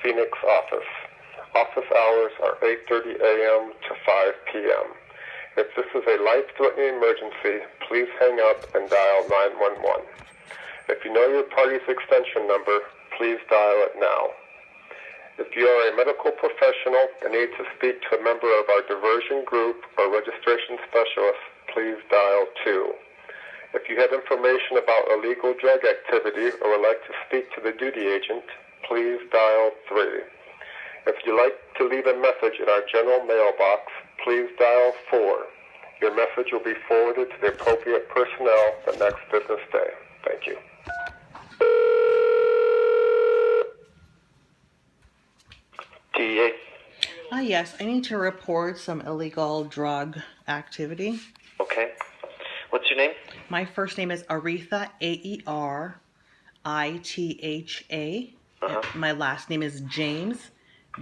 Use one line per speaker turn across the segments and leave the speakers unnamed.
Phoenix office. Office hours are 8:30 a.m. to 5 p.m. If this is a life-threatening emergency, please hang up and dial 911. If you know your party's extension number, please dial it now. If you are a medical professional and need to speak to a member of our diversion group or registration specialist, please dial 2. If you have information about illegal drug activity or would like to speak to the duty agent, please dial 3. If you'd like to leave a message in our general mailbox, please dial 4. Your message will be forwarded to the appropriate personnel the next business day. Thank you. DEA.
Yes, I need to report some illegal drug activity.
Okay. What's your name?
My first name is Aretha, Aeritha. My last name is James,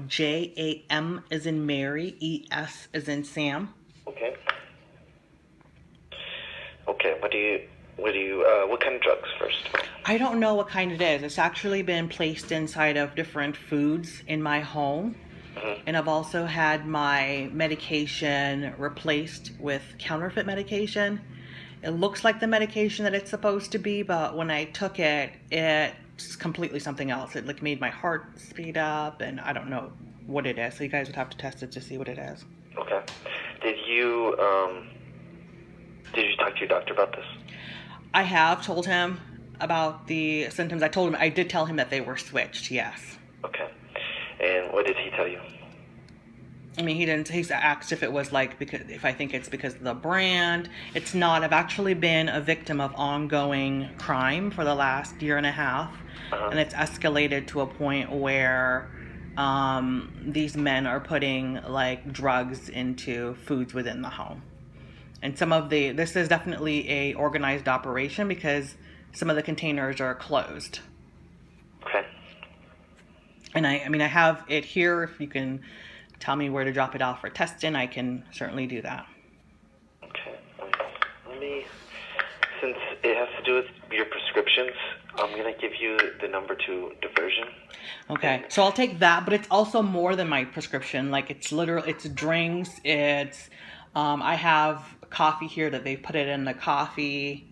Jam as in Mary, Es as in Sam.
Okay. Okay. What kind of drugs first?
I don't know what kind it is. It's actually been placed inside of different foods in my home. Mm-hmm. And I've also had my medication replaced with counterfeit medication. It looks like the medication that it's supposed to be, but when I took it, it's completely something else. It made my heart speed up, and I don't know what it is. So you guys would have to test it to see what it is.
Okay. Did you talk to your doctor about this?
I have told him about the symptoms. I did tell him that they were switched, yes.
Okay. And what did he tell you?
I mean, he's asked if it was if I think it's because of the brand. It's not. I've actually been a victim of ongoing crime for the last year and a half. Uh-huh. And it's escalated to a point where these men are putting drugs into foods within the home. And this is definitely a organized operation because some of the containers are closed.
Okay.
And I have it here. If you can tell me where to drop it off for testing, I can certainly do that.
Okay. Since it has to do with your prescriptions, I'm going to give you the number to diversion.
Okay. So I'll take that, but it's also more than my prescription. It's drinks. It's, I have coffee here that they put it in the coffee.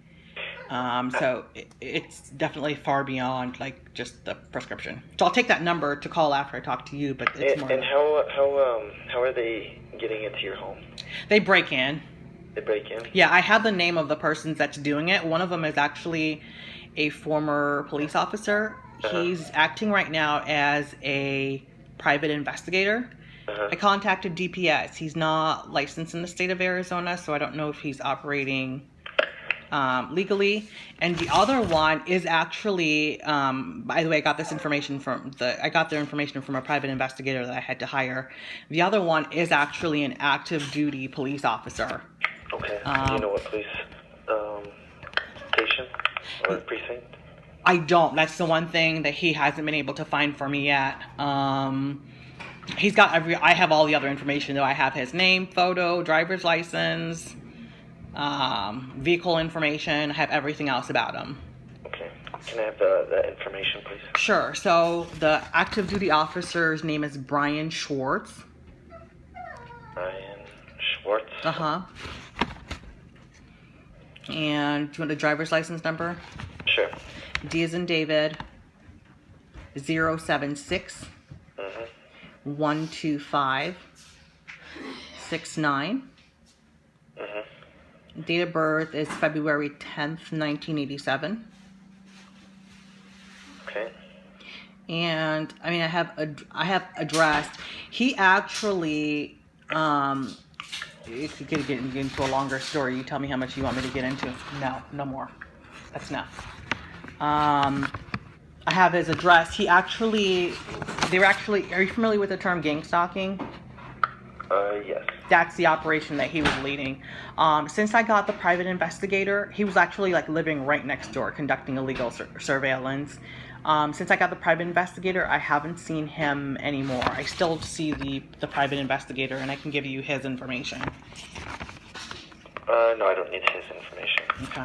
So it's definitely far beyond just the prescription. So I'll take that number to call after I talk to you. But it's more.
And how are they getting into your home?
They break in.
They break in?
Yeah, I have the name of the person that's doing it. One of them is actually a former police officer. Uh-huh. He's acting right now as a private investigator. Uh-huh. I contacted DPS. He's not licensed in the state of Arizona, so I don't know if he's operating legally. And the other one is actually, by the way, I got their information from a private investigator that I had to hire. The other one is actually an active duty police officer.
Okay. Do you know what police station or precinct?
I don't. That's the one thing that he hasn't been able to find for me yet. He's got I have all the other information though. I have his name, photo, driver's license, vehicle information. I have everything else about him. Okay.
Can I have the information, please?
Sure. So the active duty officer's name is Brian Schwartz.
Brian Schwartz?
Uh-huh. And do you want the driver's license number?
Sure.
D as in David, 076 125 69. Date of birth is February 10th, 1987.
Okay.
And I have addressed. He actually you could get into a longer story. You tell me how much you want me to get into. No more. That's enough. I have his address. Are you familiar with the term gang stalking?
Yes.
That's the operation that he was leading. Since I got the private investigator, he was actually living right next door, conducting illegal surveillance. Since I got the private investigator, I haven't seen him anymore. I still see the private investigator, and I can give you his information.
No, I don't need his information.
Okay.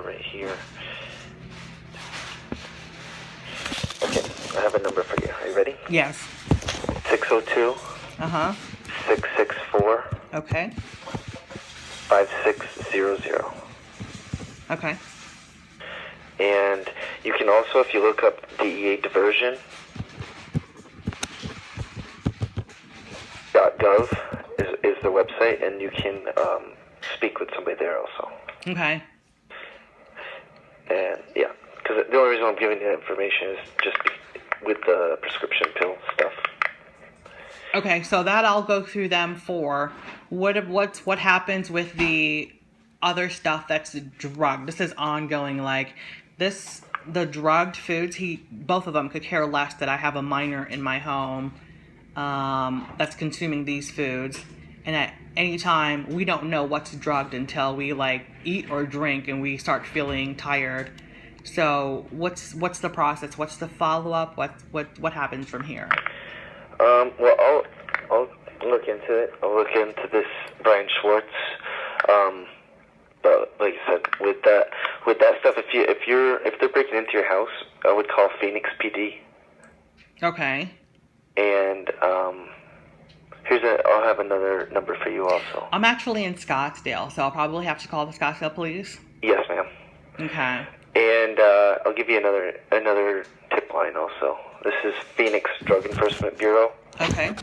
right here. Okay, I have a number for you. Are you ready?
Yes.
602
Uh-huh.
664
Okay.
5600.
Okay.
And you can also, if you look up DEA diversion, .gov is the website, and you can speak with somebody there also.
Okay.
And yeah, because the only reason I'm giving you that information is just with the prescription pill stuff.
Okay, so that I'll go through them for. What happens with the other stuff that's drugged? This is ongoing. Like the drugged foods. Both of them could care less that I have a minor in my home that's consuming these foods, and at any time we don't know what's drugged until we like eat or drink and we start feeling tired. So what's the process? What's the follow up? What happens from here?
Well, I'll look into it. I'll look into this Brian Schwartz. But like I said, with that stuff, if they're breaking into your house, I would call Phoenix PD.
Okay.
And I'll have another number for you also.
I'm actually in Scottsdale, so I'll probably have to call the Scottsdale police.
Yes, ma'am.
Okay.
And I'll give you another tip line also. This is Phoenix Drug Enforcement Bureau.
Okay.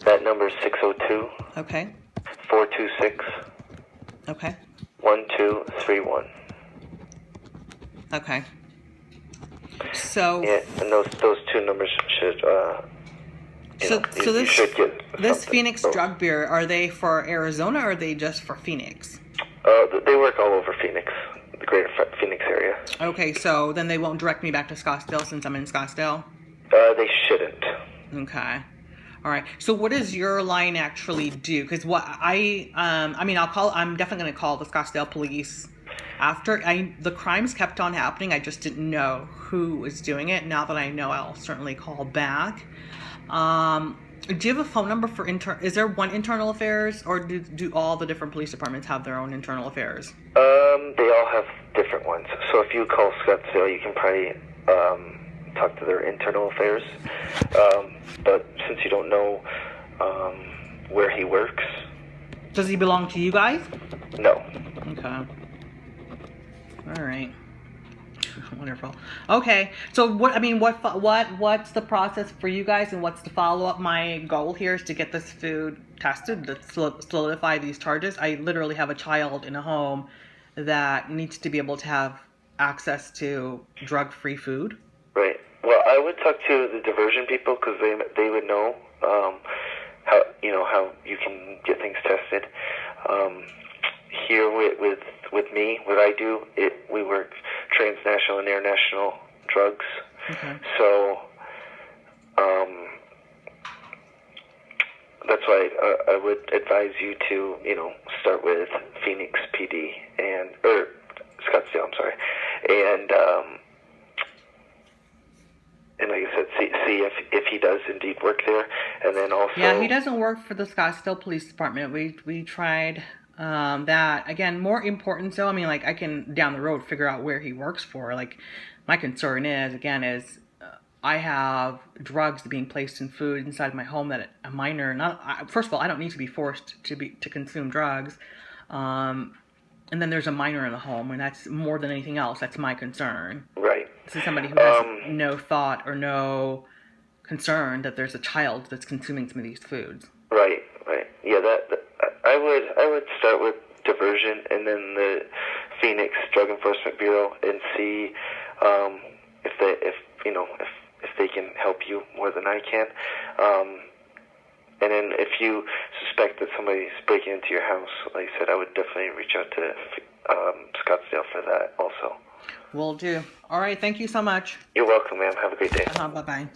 That number is 602.
Okay.
426.
Okay.
1231.
Okay. So.
Yeah, and those two numbers should. You should get
this
something.
Phoenix Drug Bureau, are they for Arizona or are they just for Phoenix?
They work all over Phoenix, the greater Phoenix area.
Okay, so then they won't direct me back to Scottsdale since I'm in Scottsdale?
They shouldn't.
Okay. All right. So what does your line actually do? Because I'm definitely going to call the Scottsdale police after the crimes kept on happening. I just didn't know who was doing it. Now that I know, I'll certainly call back. Do you have a phone number for is there one internal affairs, or do all the different police departments have their own internal affairs?
They all have different ones. So if you call Scottsdale, you can probably talk to their internal affairs. But since you don't know where he works,
does he belong to you guys?
No.
Okay. All right. Wonderful. Okay, so what's the process for you guys, and what's the follow-up? My goal here is to get this food tested to solidify these charges. I literally have a child in a home that needs to be able to have access to drug-free food.
Right. Well, I would talk to the diversion people because they would know how you can get things tested. Here with me, what I do, we work transnational and international drugs.
Okay.
So that's why I would advise you to start with Phoenix PD or Scottsdale. I'm sorry, and like I said, see if he does indeed work there, and then also
he doesn't work for the Scottsdale Police Department. We tried. That again, more important. So I can down the road figure out where he works for. Like, my concern is I have drugs being placed in food inside my home that a minor. First of all, I don't need to be forced to consume drugs, and then there's a minor in the home, and that's more than anything else. That's my concern.
Right.
This is somebody who has no thought or no concern that there's a child that's consuming some of these foods.
Right. Yeah, I would start with diversion and then the Phoenix Drug Enforcement Bureau and see if they can help you more than I can. And then if you suspect that somebody's breaking into your house, like I said, I would definitely reach out to Scottsdale for that also.
Will do. All right. Thank you so much.
You're welcome, ma'am. Have a great day.
Bye-bye.
Bye.